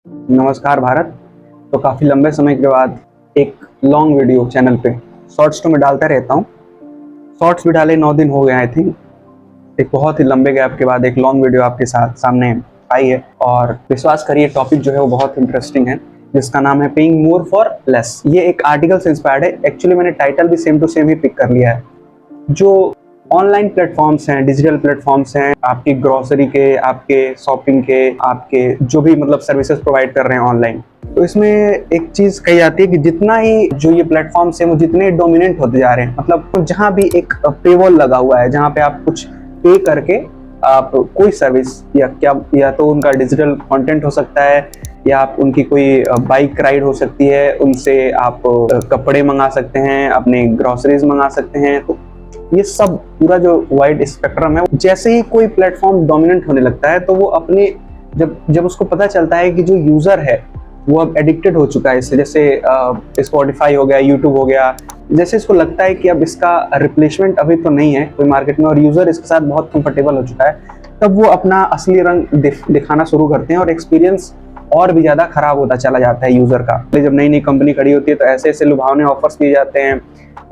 नमस्कार भारत। तो काफ़ी लंबे समय के बाद एक लॉन्ग वीडियो चैनल पे शॉर्ट्स तो मैं डालता रहता हूँ। शॉर्ट्स भी डाले 9 दिन हो गए आई थिंक। एक बहुत ही लंबे गैप के बाद एक लॉन्ग वीडियो आपके साथ सामने आई है और विश्वास करिए टॉपिक जो है वो बहुत इंटरेस्टिंग है, जिसका नाम है पेइंग मोर फॉर लेस। ये एक आर्टिकल से इंस्पायर्ड है। एक्चुअली मैंने टाइटल भी सेम टू सेम ही पिक कर लिया है। जो ऑनलाइन प्लेटफॉर्म्स हैं, डिजिटल प्लेटफॉर्म्स हैं, आपकी ग्रोसरी के, आपके शॉपिंग के, आपके जो भी मतलब सर्विसेज प्रोवाइड कर रहे हैं ऑनलाइन, तो इसमें एक चीज कही जाती है कि जितना ही जो ये प्लेटफॉर्म्स हैं वो जितने डोमिनेंट होते जा रहे हैं, मतलब जहां भी एक पेवॉल लगा हुआ है, जहां पे आप कुछ पे करके आप कोई सर्विस या तो उनका डिजिटल कंटेंट हो सकता है, या आप उनकी कोई बाइक राइड हो सकती है, उनसे आप कपड़े मंगा सकते हैं, अपने ग्रोसरीज मंगा सकते हैं। तो ये सब पूरा जो वाइड स्पेक्ट्रम है, जैसे ही कोई प्लेटफॉर्म डोमिनेंट होने लगता है तो वो अपने जब उसको पता चलता है कि जो यूजर है वो अब एडिक्टेड हो चुका है इससे, जैसे स्पॉटिफाई हो गया, यूट्यूब हो गया, जैसे इसको लगता है कि अब इसका रिप्लेसमेंट अभी तो नहीं है कोई मार्केट में और यूजर इसके साथ बहुत कंफर्टेबल हो चुका है, तब वो अपना असली रंग दिखाना शुरू करते हैं और एक्सपीरियंस और भी ज्यादा खराब होता चला जाता है यूजर का। जब नई नई कंपनी खड़ी होती है तो ऐसे ऐसे लुभावने ऑफर्स दिए जाते हैं,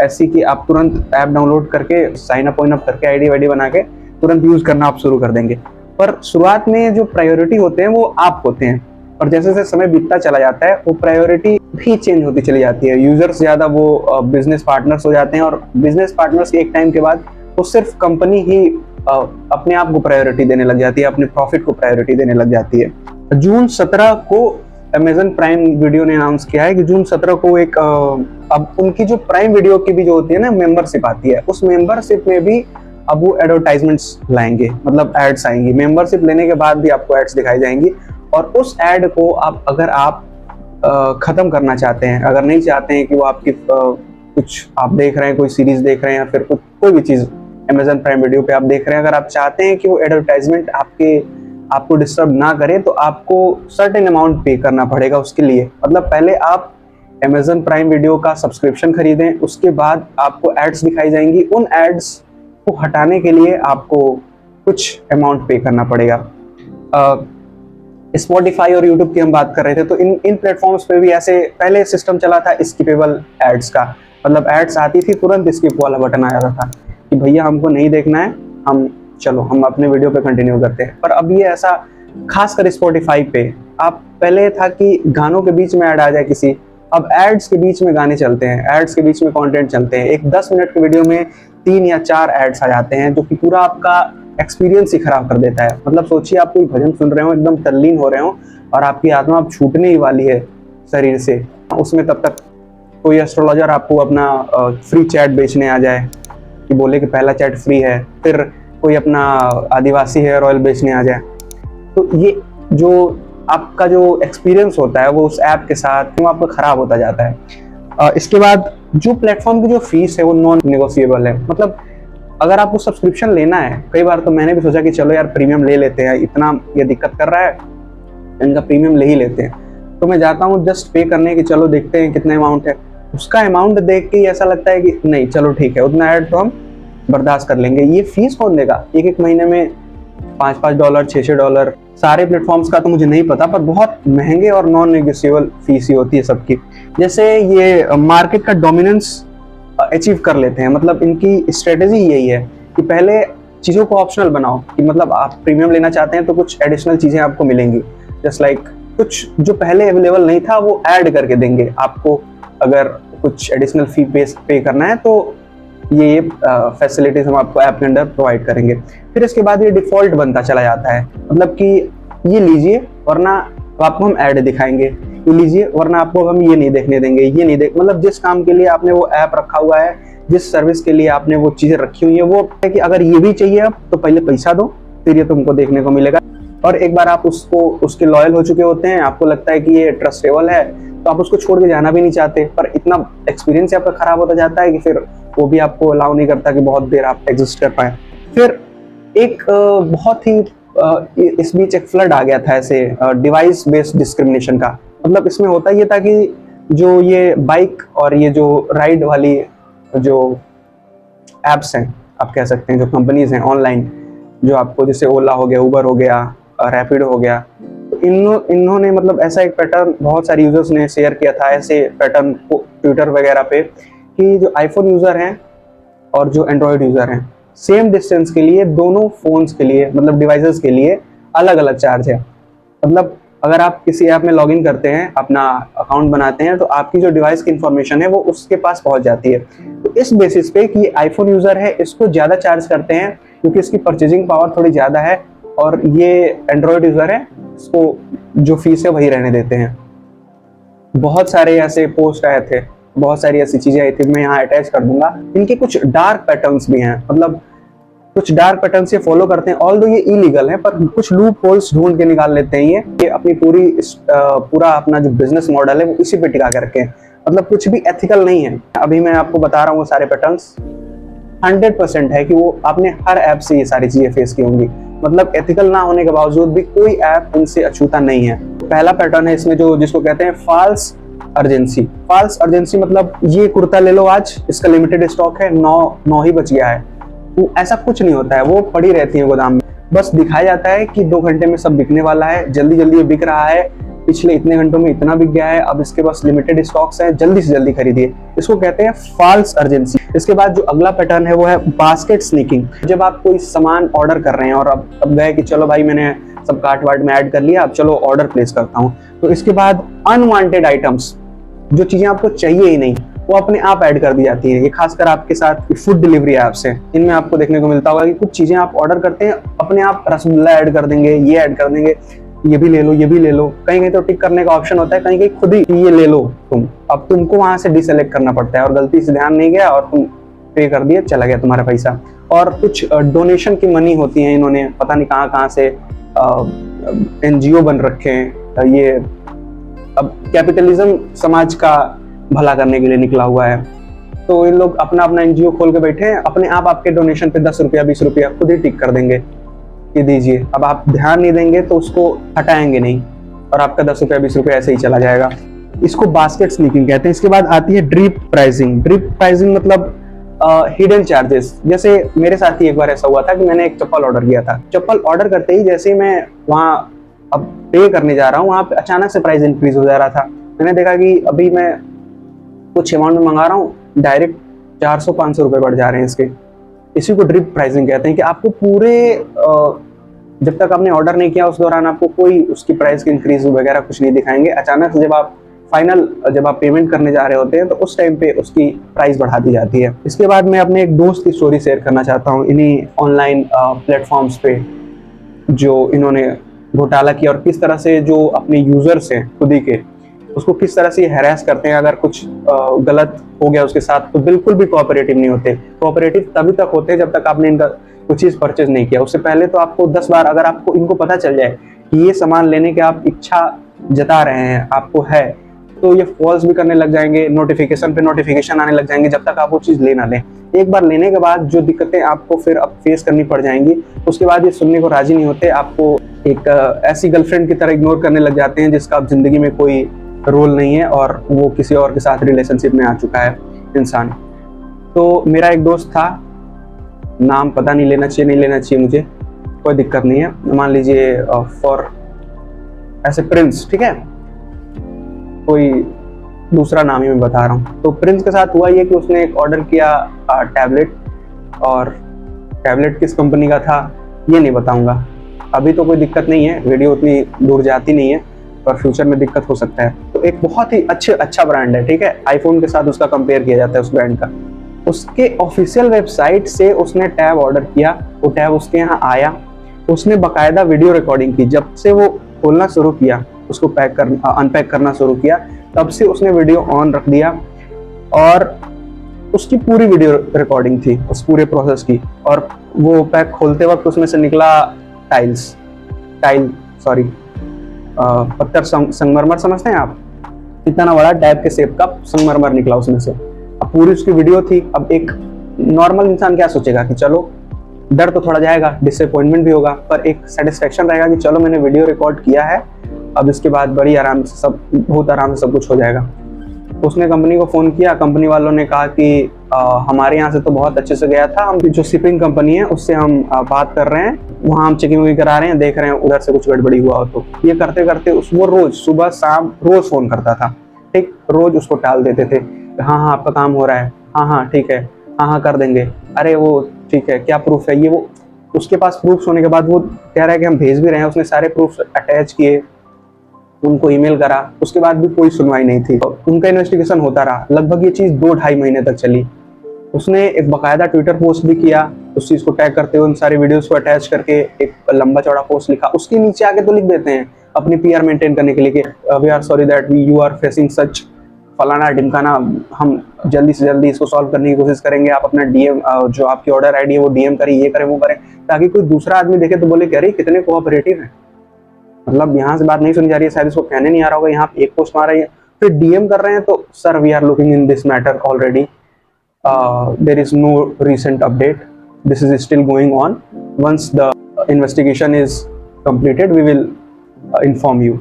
ऐसी कि आप तुरंत ऐप डाउनलोड करके साइन अप करके आईडी वाईडी बना के तुरंत यूज करना आप शुरू कर देंगे। पर शुरुआत में जो प्रायोरिटी होते हैं वो आप होते हैं, और जैसे जैसे समय बीतता चला जाता है वो प्रायोरिटी भी चेंज होती चली जाती है। यूजर्स ज्यादा वो बिजनेस पार्टनर्स हो जाते हैं, और बिजनेस पार्टनर्स एक टाइम के बाद वो सिर्फ कंपनी ही अपने आप को प्रायोरिटी देने लग जाती है, अपने प्रॉफिट को प्रायोरिटी देने लग जाती है। जून 17 को अमेजन प्राइम वीडियो ने अनाउंस किया है कि जून 17 को एक अब उनकी जो प्राइम वीडियो की भी जो होती है ना मेंबरशिप आती है, उस मेंबरशिप में भी अब वो एडवर्टाइजमेंट्स लाएंगे, मतलब एड्स आएंगी। मेंबरशिप लेने के बाद भी आपको एड्स दिखाई जाएंगी, और उस एड को अगर आप खत्म करना चाहते हैं, अगर नहीं चाहते हैं कि वो आपकी कुछ आप देख रहे हैं, कोई सीरीज देख रहे हैं या फिर कोई भी चीज अमेजन प्राइम वीडियो पे आप देख रहे हैं, अगर आप चाहते हैं कि वो एडवर्टाइजमेंट आपको डिस्टर्ब ना करे, तो आपको सर्टेन अमाउंट पे करना पड़ेगा उसके लिए। मतलब पहले आप अमेजन प्राइम वीडियो का सब्सक्रिप्शन खरीदें, उसके बाद आपको एड्स दिखाई जाएंगी। उन एड्स को हटाने के लिए आपको कुछ अमाउंट पे करना पड़ेगा। स्पॉटिफाई और यूट्यूब की हम बात कर रहे थे, तो इन प्लेटफॉर्म्स पे भी ऐसे पहले सिस्टम चला था स्किपेबल एड्स का, मतलब एड्स आती थी तुरंत स्किप वाला बटन आ जाता था कि भैया हमको नहीं देखना है, हम अपने वीडियो पे कंटिन्यू करते हैं। पर अब ये ऐसा खासकर स्पॉटिफाई पे आप पहले था कि गानों के बीच में ऐड आ जाए किसी, अब एड्स के बीच में गाने चलते हैं, एड्स के बीच में कंटेंट चलते हैं। एक 10 मिनट के वीडियो में 3 या 4 एड्स आ जाते हैं, जो कि पूरा आपका एक्सपीरियंस ही खराब कर देता है। मतलब सोचिए आप कोई भजन सुन रहे हो, एकदम तल्लीन हो रहे हो, और आपकी आत्मा अब छूटने ही वाली है शरीर से, उसमें तब तक कोई एस्ट्रोलॉजर आपको अपना फ्री चैट बेचने आ जाए कि बोले कि पहला चैट फ्री है, फिर कोई अपना आदिवासी हेयर ऑयल बेचने आ जाए। तो ये जो आपका जो एक्सपीरियंस होता है वो उस ऐप के साथ वो आपका खराब होता जाता है। इसके बाद जो प्लेटफॉर्म की जो फीस है वो नॉन नेगोशिएबल है। मतलब अगर आपको सब्सक्रिप्शन लेना है, कई बार तो मैंने भी सोचा कि चलो यार प्रीमियम ले लेते हैं, इतना ये दिक्कत कर रहा है इनका प्रीमियम ले ही लेते हैं, तो मैं जाता हूँ जस्ट पे करने की, चलो देखते हैं कितना अमाउंट है। उसका अमाउंट देख के ऐसा लगता है कि नहीं चलो ठीक है, उतना ऐड तो हम बर्दाश्त कर लेंगे। ये फीस कौन देगा? एक महीने में $5 $6 सारे प्लेटफॉर्म्स का तो मुझे नहीं पता, पर बहुत महंगे और नॉन नेगोशिएबल फीस ही होती है सबकी। जैसे ये मार्केट का डोमिनेंस अचीव कर लेते हैं, मतलब इनकी स्ट्रेटेजी यही है कि पहले चीज़ों को ऑप्शनल बनाओ, कि मतलब आप प्रीमियम लेना चाहते हैं तो कुछ एडिशनल चीज़ें आपको मिलेंगी, जस्ट लाइक कुछ जो पहले अवेलेबल नहीं था वो ऐड करके देंगे आपको। अगर कुछ एडिशनल फी पे करना है तो ये फैसिलिटीज हम आपको ऐप के अंदर प्रोवाइड करेंगे। फिर इसके बाद ये डिफॉल्ट बनता चला जाता है, मतलब कि ये लीजिए वरना आपको हम ऐड दिखाएंगे, ये लीजिए वरना आपको हम ये नहीं देखने देंगे, ये नहीं देख, मतलब जिस काम के लिए आपने वो ऐप रखा हुआ है, जिस सर्विस के लिए आपने वो चीजें रखी हुई है, वो है कि अगर ये भी चाहिए अब तो पहले पैसा दो, फिर ये तुमको देखने को मिलेगा। और एक बार आप उसके लॉयल हो चुके होते हैं, आपको लगता है कि ये ट्रस्टेबल है, तो आप उसको छोड़ के जाना भी नहीं चाहते, पर इतना एक्सपीरियंस आपका खराब होता जाता है कि फिर वो भी आपको अलाउ नहीं करता कि बहुत देर आप एग्जिस्ट कर पाए। फिर एक बहुत ही इस बीच एक फ्लड आ गया था ऐसे डिवाइस बेस्ड डिस्क्रिमिनेशन का। मतलब इसमें होता ये था कि जो ये बाइक और ये जो राइड वाली जो एप्स हैं, आप कह सकते हैं, जो कंपनीज हैं ऑनलाइन, जो आपको जैसे ओला हो गया, उबर हो गया, रैपिडो हो गया, तो तो इन्होंने मतलब ऐसा एक पैटर्न बहुत सारे यूजर्स ने शेयर किया था, ऐसे पैटर्न ट्विटर वगैरह पे, कि जो आईफोन यूजर हैं और जो एंड्रॉयड यूजर हैं, सेम डिस्टेंस के लिए दोनों फोन्स के लिए मतलब डिवाइसेस के लिए अलग अलग चार्ज है। मतलब अगर आप किसी ऐप में लॉगिन करते हैं, अपना अकाउंट बनाते हैं, तो आपकी जो डिवाइस की इंफॉर्मेशन है वो उसके पास पहुंच जाती है। तो इस बेसिस पे कि आईफोन यूजर है इसको ज़्यादा चार्ज करते हैं क्योंकि इसकी परचेजिंग पावर थोड़ी ज़्यादा है, और ये एंड्रॉयड यूजर है इसको जो फीस है वही रहने देते हैं। बहुत सारे ऐसे पोस्ट आए थे, बहुत सारी ऐसी चीज़ें आई थी, मैं यहाँ अटैच कर दूंगा। इनके कुछ डार्क पैटर्न्स भी हैं, मतलब कुछ डार्क पैटर्न्स ये फॉलो करते हैं, ऑल्दो ये इलीगल है, पर कुछ लूप होल्स ढूंढ के निकाल लेते हैं। ये अपनी पूरा अपना जो बिजनेस मॉडल है वो इसी पे टिका करके, मतलब कुछ भी एथिकल नहीं है। अभी मैं आपको बता रहा हूँ वो सारे पैटर्न्स 100% है कि वो आपने हर ऐप से ये सारी चीजें फेस की होंगी, मतलब एथिकल ना होने के बावजूद भी कोई ऐप इनसे अछूता नहीं है। पहला पैटर्न है इसमें जो जिसको कहते हैं फॉल्स अर्जेंसी। फॉल्स अर्जेंसी मतलब ये कुर्ता ले लो आज, इसका लिमिटेड स्टॉक है, 9 ही बच गया है। तो ऐसा कुछ नहीं होता है, वो पड़ी रहती है गोदाम में, बस दिखाया जाता है कि 2 घंटे में सब बिकने वाला है, जल्दी जल्दी ये बिक रहा है, पिछले इतने घंटों में इतना बिक गया है, अब इसके पास लिमिटेड स्टॉक्स हैं, जल्दी से जल्दी खरीदिए। इसको कहते हैं फॉल्स अर्जेंसी। इसके बाद जो अगला पैटर्न है वो है बास्केट स्नीकिंग। जब आप कोई सामान ऑर्डर कर रहे हैं और अब गए कि चलो भाई मैंने सब कार्ट वार्ट में ऐड कर लिया, अब चलो ऑर्डर प्लेस करता हूँ, तो इसके बाद अनवांटेड आइटम्स, जो चीजें आपको चाहिए ही नहीं, वो अपने आप ऐड कर दी जाती है। ये खासकर आपके साथ फूड डिलीवरी ऐप्स हैं, इनमें आपको देखने को मिलता होगा कि कुछ चीजें आप ऑर्डर करते हैं, अपने आप रसगुल्ला ऐड कर देंगे, ये ऐड कर देंगे, ये भी ले लो, ये भी ले लो। कहीं कहीं तो टिक करने का ऑप्शन होता है, कहीं कहीं खुद ही ये ले लो तुम। अब तुमको वहां से डिसेलेक्ट करना पड़ता है, और गलती से ध्यान नहीं गया और तुम पे कर दिए, चला गया तुम्हारा पैसा। और कुछ डोनेशन की मनी होती है, इन्होंने पता नहीं कहाँ से NGO बन रखे हैं। ये अब कैपिटलिज्म समाज का भला करने के लिए निकला हुआ है, तो इन लोग अपना NGO खोल के बैठे हैं, अपने आप आपके डोनेशन पे 10 रुपया 20 रुपया खुद ही टिक कर देंगे कि दीजिए। अब आप ध्यान नहीं देंगे तो उसको हटाएंगे नहीं, और आपका 10 रुपया 20 रुपया ऐसे ही चला जाएगा। इसको बास्केट स्नीकिंग कहते हैं। इसके बाद आती है ड्रिप प्राइसिंग। ड्रिप प्राइसिंग मतलब हिडन चार्जेस। जैसे मेरे साथ ही एक बार ऐसा हुआ था कि मैंने एक चप्पल ऑर्डर किया था। चप्पल ऑर्डर करते ही जैसे मैं वहाँ अब पे करने जा रहा हूँ, वहाँ पे अचानक से प्राइस इंक्रीज हो जा रहा था। मैंने देखा कि अभी मैं कुछ अमाउंट में मंगा रहा हूँ, डायरेक्ट 400-500 रुपये बढ़ जा रहे हैं इसके। इसी को ड्रिप प्राइसिंग कहते हैं कि आपको पूरे जब तक आपने ऑर्डर नहीं किया उस दौरान आपको कोई उसकी प्राइस की इंक्रीज वगैरह कुछ नहीं दिखाएंगे। अचानक से जब आप पेमेंट करने जा रहे होते हैं तो उस टाइम पे उसकी प्राइस बढ़ा दी जाती है। इसके बाद मैं अपने एक दोस्त की स्टोरी शेयर करना चाहता हूँ इन्हीं ऑनलाइन प्लेटफॉर्म्स पे, जो इन्होंने घोटाला किया और किस तरह से जो अपने यूजर्स हैं खुद ही के, उसको किस तरह से हैरेस करते हैं। अगर कुछ गलत हो गया उसके साथ तो बिल्कुल भी कोऑपरेटिव नहीं होते। कोऑपरेटिव तभी तक होते हैं जब तक आपने इनका कुछ चीज़ परचेज नहीं किया। उससे पहले तो आपको 10 बार, अगर आपको इनको पता चल जाए कि ये सामान लेने के आप इच्छा जता रहे हैं, आपको है, तो ये फॉल्स भी करने लग जाएंगे, नोटिफिकेशन पे नोटिफिकेशन आने लग जाएंगे जब तक आप वो चीज़ ले ना लें। एक बार लेने के बाद जो दिक्कतें आपको फिर अब फेस करनी पड़ जाएंगी, उसके बाद ये सुनने को राजी नहीं होते। आपको एक ऐसी गर्लफ्रेंड की तरह इग्नोर करने लग जाते हैं जिसका अब जिंदगी में कोई रोल नहीं है और वो किसी और के साथ रिलेशनशिप में आ चुका है इंसान। तो मेरा एक दोस्त था, नाम पता नहीं लेना चाहिए नहीं लेना चाहिए मुझे, कोई दिक्कत नहीं है, मान लीजिए फॉर ऐसे प्रिंस, ठीक है, कोई दूसरा नाम ही मैं बता रहा हूँ। तो प्रिंस के साथ हुआ ये कि उसने एक ऑर्डर किया टैबलेट, और टैबलेट किस कंपनी का था ये नहीं बताऊंगा। अभी तो कोई दिक्कत नहीं है, वीडियो उतनी दूर जाती नहीं है, पर फ्यूचर में दिक्कत हो सकता है। तो एक बहुत ही अच्छा ब्रांड है, ठीक है, आईफोन के साथ उसका कंपेयर किया जाता है उस ब्रांड का। उसके ऑफिशियल वेबसाइट से उसने टैब ऑर्डर किया, वो टैब उसके यहाँ आया, उसने बाकायदा वीडियो रिकॉर्डिंग की। जब से वो खोलना शुरू किया, उसको अनपैक करना शुरू किया, तब से उसने वीडियो ऑन रख दिया और उसकी पूरी वीडियो रिकॉर्डिंग थी उस पूरे प्रोसेस की। और वो पैक खोलते वक्त उसमें से निकला पत्थर संगमरमर, समझते हैं आप, इतना बड़ा टैब के शेप का संगमरमर निकला उसमें से। अब पूरी उसकी वीडियो थी। अब एक नॉर्मल इंसान क्या सोचेगा कि चलो, डर तो थोड़ा जाएगा, डिसअपॉइंटमेंट भी होगा, पर एक सेटिस्फेक्शन रहेगा कि चलो मैंने वीडियो रिकॉर्ड किया है, अब इसके बाद बहुत आराम से सब कुछ हो जाएगा। उसने कंपनी को फ़ोन किया, कंपनी वालों ने कहा कि हमारे यहाँ से तो बहुत अच्छे से गया था, हम जो शिपिंग कंपनी है उससे हम बात कर रहे हैं, वहाँ हम चेकिंग वगैरह करा रहे हैं, देख रहे हैं उधर से कुछ गड़बड़ी हुआ हो तो। ये करते करते वो रोज़ सुबह शाम रोज़ फ़ोन करता था, ठीक, रोज़ उसको टाल देते थे, हाँ हाँ आपका काम हो रहा है, हाँ हाँ ठीक है, हाँ हाँ कर देंगे, अरे वो ठीक है, क्या प्रूफ है ये वो। उसके पास प्रूफ्स होने के बाद वो कह रहा है कि हम भेज भी रहे हैं, उसने सारे प्रूफ्स अटैच किए, उनको ईमेल करा, उसके बाद भी कोई सुनवाई नहीं थी। उनका इन्वेस्टिगेशन होता रहा, लगभग ये चीज़ 2-2.5 महीने तक चली। उसने एक बाकायदा ट्विटर पोस्ट भी किया, उस चीज़ को टैग करते हुए उन सारे वीडियोस को अटैच करके एक लंबा चौड़ा पोस्ट लिखा। उसके नीचे आके तो लिख देते हैं अपनी पीआर मेंटेन करने के लिए कि we are sorry that you are facing such फलाना ढिमकाना, हम जल्दी से जल्दी इसको सॉल्व करने की कोशिश करेंगे, आप अपना डीएम जो आपकी ऑर्डर आईडी है वो डीएम करें, ये करें वो करें, ताकि कोई दूसरा आदमी देखे तो बोले कि अरे कितने कोऑपरेटिव है, मतलब यहाँ से बात नहीं सुनी जा रही है, शायद इसको कहने नहीं आ रहा होगा, यहाँ पे एक पोस्ट मार रही है, फिर डीएम कर रहे हैं तो sir we are looking in this matter already, there is no recent update, this is still going on, once the investigation is completed we will inform you.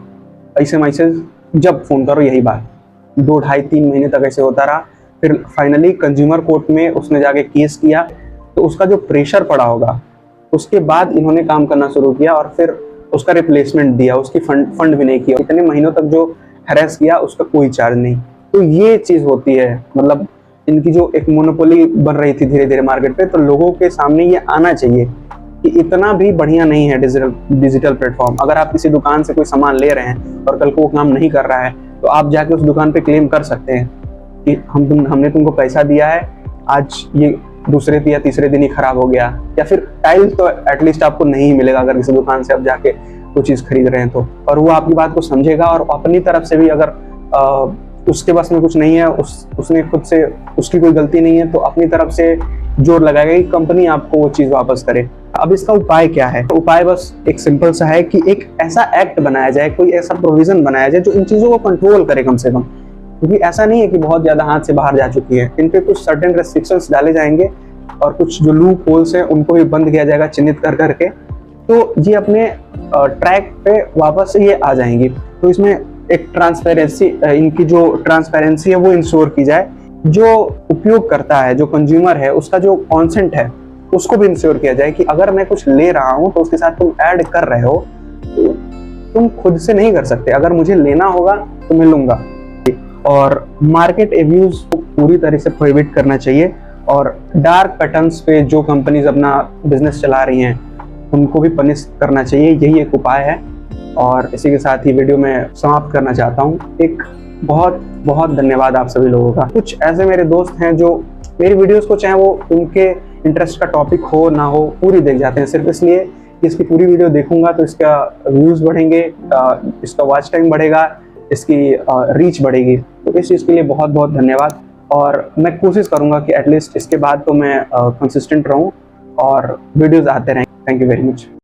ऐसे मैसेज जब फोन करो यही बात, 2-2.5-3 महीने तक ऐसे होता रहा। फिर फाइनली कंज्यूमर कोर्ट में उसने जाके केस किया, तो उसका जो प्रेशर पड़ा होगा उसके बाद इन्होंने काम करना शुरू किया और फिर उसका रिप्लेसमेंट दिया, उसकी फंड भी नहीं किया, इतने महीनों तक जो हैरेस किया उसका कोई चार्ज नहीं। तो ये चीज़ होती है, मतलब इनकी जो एक मोनोपोली बन रही थी धीरे धीरे मार्केट पे, तो लोगों के सामने ये आना चाहिए कि इतना भी बढ़िया नहीं है डिजिटल प्लेटफॉर्म। अगर आप किसी दुकान से कोई सामान ले रहे हैं और कल को वो काम नहीं कर रहा है तो आप जाके उस दुकान पे क्लेम कर सकते हैं कि हमने तुमको पैसा दिया है, आज ये दूसरे या तीसरे दिन ही खराब हो गया, या फिर टाइल तो एटलीस्ट आपको नहीं मिलेगा अगर किसी दुकान से आप जाके कोई चीज़ खरीद रहे हैं तो। और वो आपकी बात को समझेगा और अपनी तरफ से भी अगर उसके बस में कुछ नहीं है, उसने खुद से उसकी कोई गलती नहीं है तो अपनी तरफ से जोर लगाएगा कि कंपनी आपको वो चीज़ वापस करे। अब इसका उपाय क्या है? तो उपाय बस एक सिंपल सा है कि एक ऐसा एक्ट बनाया जाए, कोई ऐसा प्रोविजन बनाया जाए जो इन चीज़ों को कंट्रोल करे कम से कम, क्योंकि ऐसा नहीं है कि बहुत ज़्यादा हाथ से बाहर जा चुकी है। इन पे कुछ सर्टेन रेस्ट्रिक्शंस डाले जाएंगे और कुछ जो लूप होल्स हैं उनको भी बंद किया जाएगा चिन्हित कर करके, तो ये अपने ट्रैक पे वापस से ये आ जाएंगी। तो इसमें एक ट्रांसपेरेंसी, इनकी जो ट्रांसपेरेंसी है वो इंश्योर की जाए, जो उपयोग करता है, जो कंज्यूमर है, उसका जो कॉन्सेंट है उसको भी इंश्योर किया जाए कि अगर मैं कुछ ले रहा हूँ तो उसके साथ तुम ऐड कर रहे हो, तो तुम खुद से नहीं कर सकते, अगर मुझे लेना होगा तो मैं लूंगा। और मार्केट एब्यूज को पूरी तरह से प्रोहिबिट करना चाहिए और डार्क पैटर्न्स पे जो कंपनीज अपना बिजनेस चला रही हैं उनको भी पनिश करना चाहिए, यही एक उपाय है। और इसी के साथ ही वीडियो में समाप्त करना चाहता हूँ। एक बहुत बहुत धन्यवाद आप सभी लोगों का। कुछ ऐसे मेरे दोस्त हैं जो मेरी वीडियोस को चाहे वो उनके इंटरेस्ट का टॉपिक हो ना हो पूरी देख जाते हैं, सिर्फ इसलिए कि इसकी पूरी वीडियो देखूंगा तो इसका व्यूज़ बढ़ेंगे, इसका वॉच टाइम बढ़ेगा, इसकी रीच बढ़ेगी। तो इस चीज़ के लिए बहुत बहुत धन्यवाद और मैं कोशिश करूंगा कि एटलीस्ट इसके बाद तो मैं कंसिस्टेंट रहूं और वीडियोस आते रहें। Thank you very much.